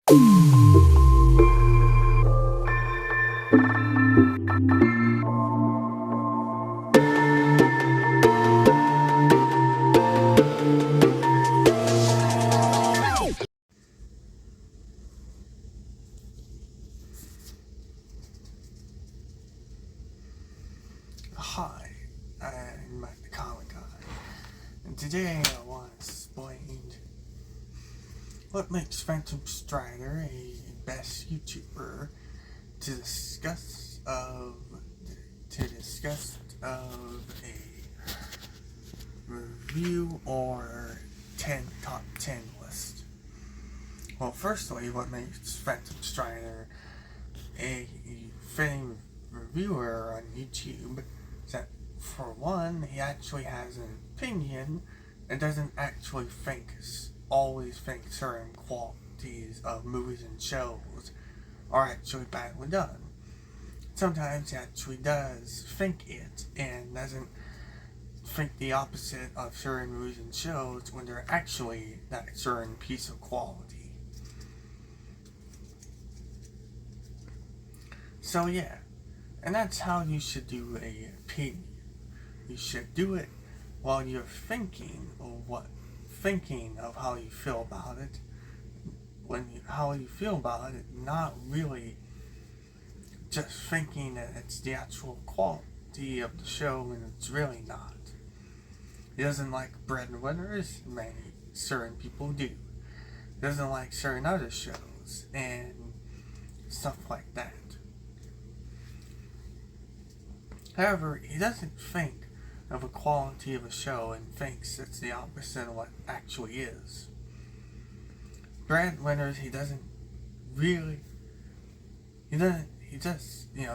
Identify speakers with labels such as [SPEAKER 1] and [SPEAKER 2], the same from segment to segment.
[SPEAKER 1] Hi, I'm Mike the Comic Guy, and today I want to explain what makes Phantom Strider a best YouTuber to discuss of a review or top 10 list. Well, firstly, what makes Phantom Strider a fitting reviewer on YouTube is that, for one, he actually has an opinion and doesn't actually always think certain qualities of movies and shows are actually badly done. Sometimes he actually does think it and doesn't think the opposite of certain movies and shows when they're actually that certain piece of quality. So yeah, and that's how you should do a opinion. You should do it while you're thinking of how you feel about it. How you feel about it, not really just thinking that it's the actual quality of the show when it's really not. He doesn't like Breadwinners, many certain people do. He doesn't like certain other shows and stuff like that. However, he doesn't think of a quality of a show and thinks it's the opposite of what actually is. Breadwinners, he doesn't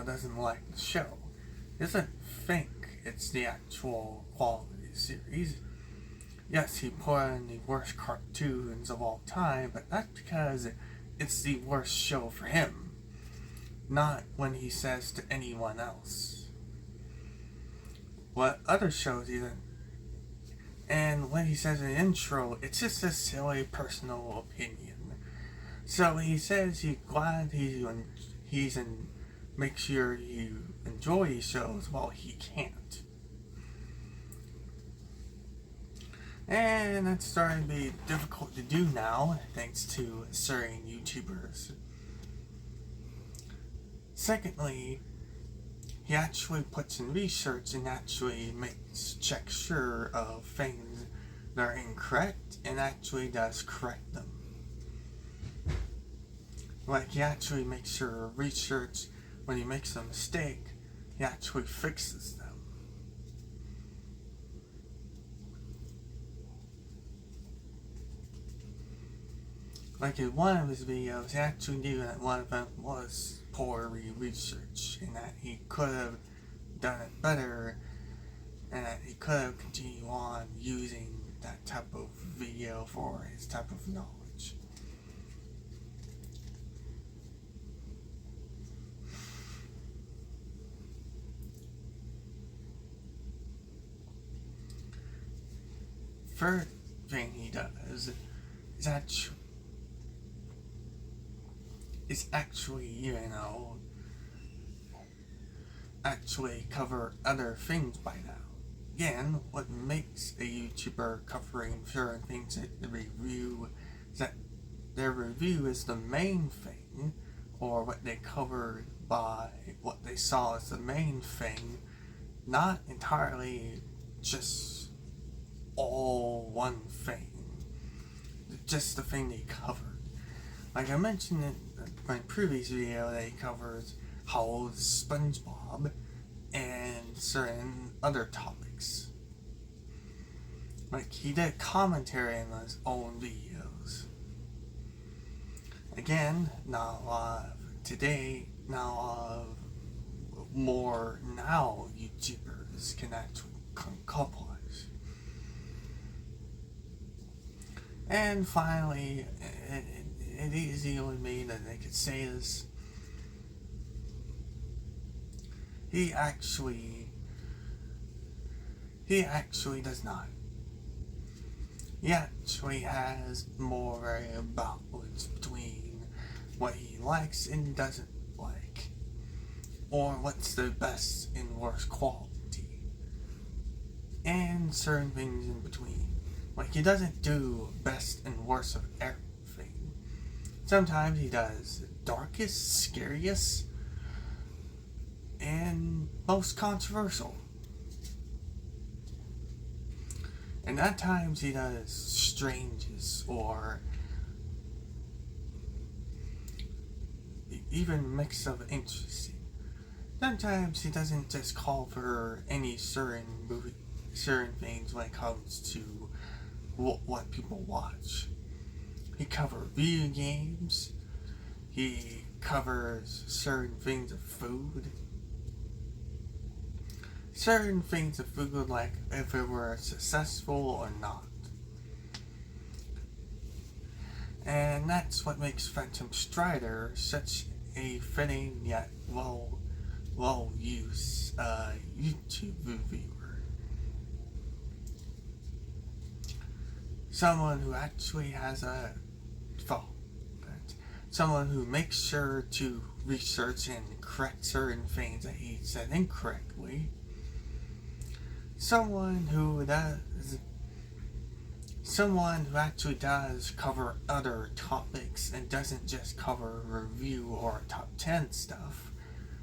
[SPEAKER 1] doesn't like the show. He doesn't think it's the actual quality of the series. Yes, he put in the worst cartoons of all time, but that's because it's the worst show for him, not when he says to anyone else. What other shows he doesn't. And when he says in the intro, it's just a silly personal opinion. So he says he's glad make sure you enjoy these shows while he can't. And that's starting to be difficult to do now, thanks to certain YouTubers. Secondly, he actually puts in research and actually checks sure of things that are incorrect and actually does correct them. Like, he actually makes sure research, when he makes a mistake, he actually fixes them. Like in one of his videos, he actually knew that one of them was poorly researched and that he could have done it better and that he could have continued on using that type of video for his type of knowledge. Third thing he does is actually cover other things by now. Again, what makes a YouTuber covering certain things at the review is that their review is the main thing, or what they covered by what they saw as the main thing, not entirely just all one thing, just the thing they covered. Like I mentioned in my previous video, they covers how old is SpongeBob and certain other topics. Like, he did commentary on his own videos. Again, not a lot of more now YouTubers can actually accomplish. And finally, it is the only me that they could say this. He actually does not. He actually has more balance between what he likes and doesn't like, or what's the best and worst quality, and certain things in between. Like, he doesn't do best and worst of everything. Sometimes he does darkest, scariest, and most controversial. And at times he does strangest or even mix of interesting. Sometimes he doesn't just cover any certain things when it comes to what people watch. He covers video games. He covers certain things of food. Certain things of food, like if it were successful or not. And that's what makes Phantom Strider such a fitting yet well-used YouTube reviewer. Someone who actually has a thought. Someone who makes sure to research and correct certain things that he said incorrectly. Someone who actually does cover other topics and doesn't just cover review or top 10 stuff.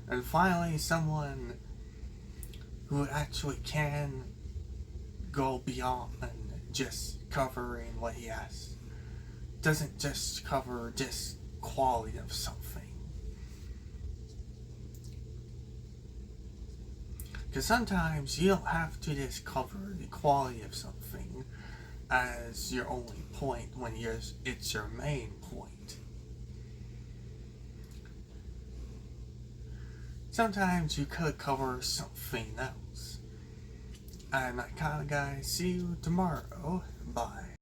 [SPEAKER 1] And finally, someone who actually can go beyond just covering what he has. Doesn't just cover just quality of something. Because sometimes you don't have to just cover the quality of something as your only point when it's your main point. Sometimes you could cover something else. I'm that kind of guy. See you tomorrow. Bye.